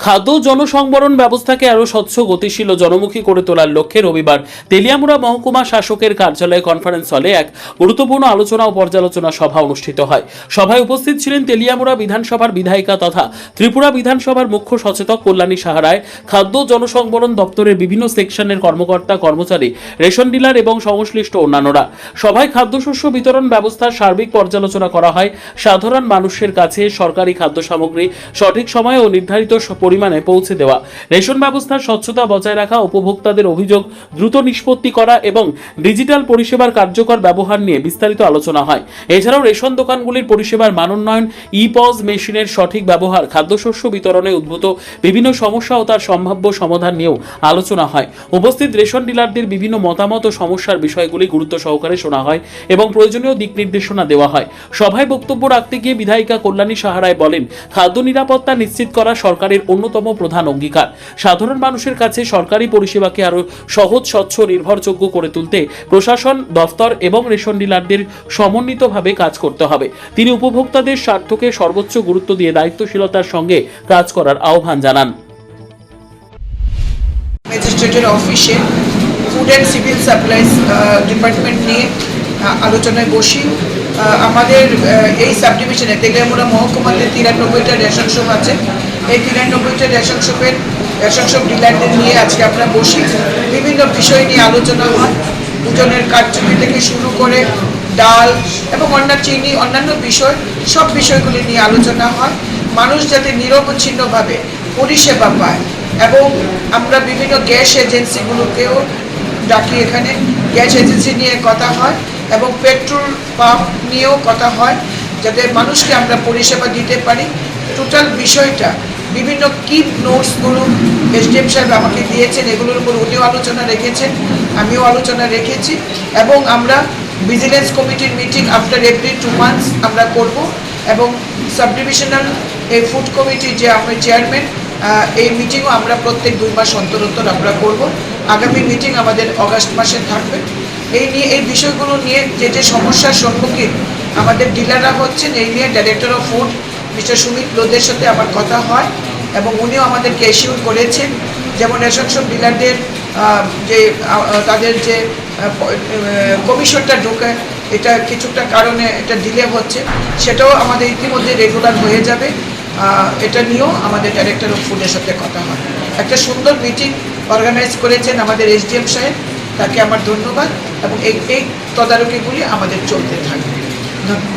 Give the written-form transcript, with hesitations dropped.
খাদ্য জনসংবরণ ব্যবস্থাকে আরও স্বচ্ছ, গতিশীল ও জনমুখী করে তোলার লক্ষ্যে রবিবার তেলিয়ামুড়া মহকুমা শাসকের কার্যালয়ে কনফারেন্স হলে এক গুরুত্বপূর্ণ আলোচনা ও পর্যালোচনা সভা অনুষ্ঠিত হয়। সভায় উপস্থিত ছিলেন তেলিয়ামুড়া বিধানসভার বিধায়িকা তথা ত্রিপুরা বিধানসভার মুখ্য সচেতক কল্যাণী সাহারায়, খাদ্য জনসংবরণ দপ্তরের বিভিন্ন সেকশনের কর্মকর্তা কর্মচারী, রেশন ডিলার এবং সংশ্লিষ্ট অন্যান্যরা। সভায় খাদ্যশস্য বিতরণ ব্যবস্থার সার্বিক পর্যালোচনা করা হয়। সাধারণ মানুষের কাছে সরকারি খাদ্য সামগ্রী সঠিক সময়ে ও নির্ধারিত পরিমাণে পৌঁছে দেওয়া, রেশন ব্যবস্থার স্বচ্ছতা বজায় রাখা, উপভোক্তাদের অভিযোগ দ্রুত নিষ্পত্তি করা এবং ডিজিটাল পরিষেবার কার্যকর ব্যবহার নিয়ে বিস্তারিত আলোচনা হয়। এছাড়াও রেশন দোকানগুলির পরিষেবার মানোন্নয়ন, ই-পজ মেশিনের সঠিক ব্যবহার, খাদ্যশস্য বিতরণে উদ্ভূত বিভিন্ন সমস্যা ও তার সম্ভাব্য সমাধান নিয়েও আলোচনা হয়। উপস্থিত রেশন ডিলারদের বিভিন্ন মতামত ও সমস্যার বিষয়গুলি গুরুত্ব সহকারে শোনা হয় এবং প্রয়োজনীয় দিক নির্দেশনা দেওয়া হয়। সভায় বক্তব্য রাখতে গিয়ে বিধায়িকা কল্যাণী সাহারায় বলেন, খাদ্য নিরাপত্তা নিশ্চিত করা সরকারের অন্যতম প্রধান অঙ্গীকার। সাধারণ মানুষের কাছে সরকারি পরিষেবাকে আরও সহজ, স্বচ্ছ, নির্ভরযোগ্য করে তুলতে প্রশাসন, দফতর এবং রেশন ডিলারদের সমন্বিতভাবে কাজ করতে হবে। তিনি উপভোক্তাদের স্বার্থকে সর্বোচ্চ গুরুত্ব দিয়ে দায়িত্বশীলতার সঙ্গে কাজ করার আহ্বান জানান। ম্যাজিস্ট্রেটের অফিসে food and civil supplies department নিয়ে আলোচনায় বসি। আমাদের এই সাবডিভিশনে তেলিয়ামুড়া মহকুমাতে 93টা রেশন শপ আছে। এই 93টা রেশন শপ ডিলারদের নিয়ে আজকে আমরা বসি, বিভিন্ন বিষয় নিয়ে আলোচনা হয়। ওজনের কারচুপি থেকে শুরু করে ডাল এবং চিনি, অন্যান্য বিষয়, সব বিষয়গুলি নিয়ে আলোচনা হয়। মানুষ যাতে নিরবচ্ছিন্নভাবে পরিষেবা পায় এবং আমরা বিভিন্ন গ্যাস এজেন্সিগুলোকেও ডাকি, এখানে গ্যাস এজেন্সি নিয়ে কথা হয় এবং পেট্রোল পাম্প নিয়েও কথা হয়, যাতে মানুষকে আমরা পরিষেবা দিতে পারি। টোটাল বিষয়টা বিভিন্ন কি নোটসগুলো এসডিএম সাহেব আমাকে দিয়েছেন, এগুলোর উপর উনিও আলোচনা রেখেছেন, আমিও আলোচনা রেখেছি এবং আমরা ভিজিলেন্স কমিটির মিটিং আফটার এভরি 2 মান্থস আমরা করব এবং সাবডিভিশনাল এই ফুড কমিটি যে আমরা চেয়ারম্যান, এই মিটিংও আমরা প্রত্যেক 2 মাস অন্তর আমরা করব। আগামী মিটিং আমাদের অগাস্ট মাসে থাকবে। এই বিষয়গুলো নিয়ে যে সমস্যার সম্মুখীন আমাদের ডিলাররা হচ্ছেন, এই নিয়ে director of food Mr Sumit লোদের সাথে আমার কথা হয় এবং উনিও আমাদেরকে এশিওর করেছেন, যেমন রেশন শপ ডিলারদের যে তাদের যে কমিশনটা ঢোকে, এটা কিছুটা কারণে এটা ডিলে হচ্ছে, সেটাও আমাদের ইতিমধ্যে রেগুলার হয়ে যাবে। এটা নিয়েও আমাদের ডাইরেক্টর অফ ফুডের সাথে কথা হয়। একটা সুন্দর মিটিং অর্গানাইজ করেছেন আমাদের এসডিএম সাহেব, তাকে আমার ধন্যবাদ এবং এই তদারকিগুলি আমাদের চলতে থাকবে। ধন্যবাদ।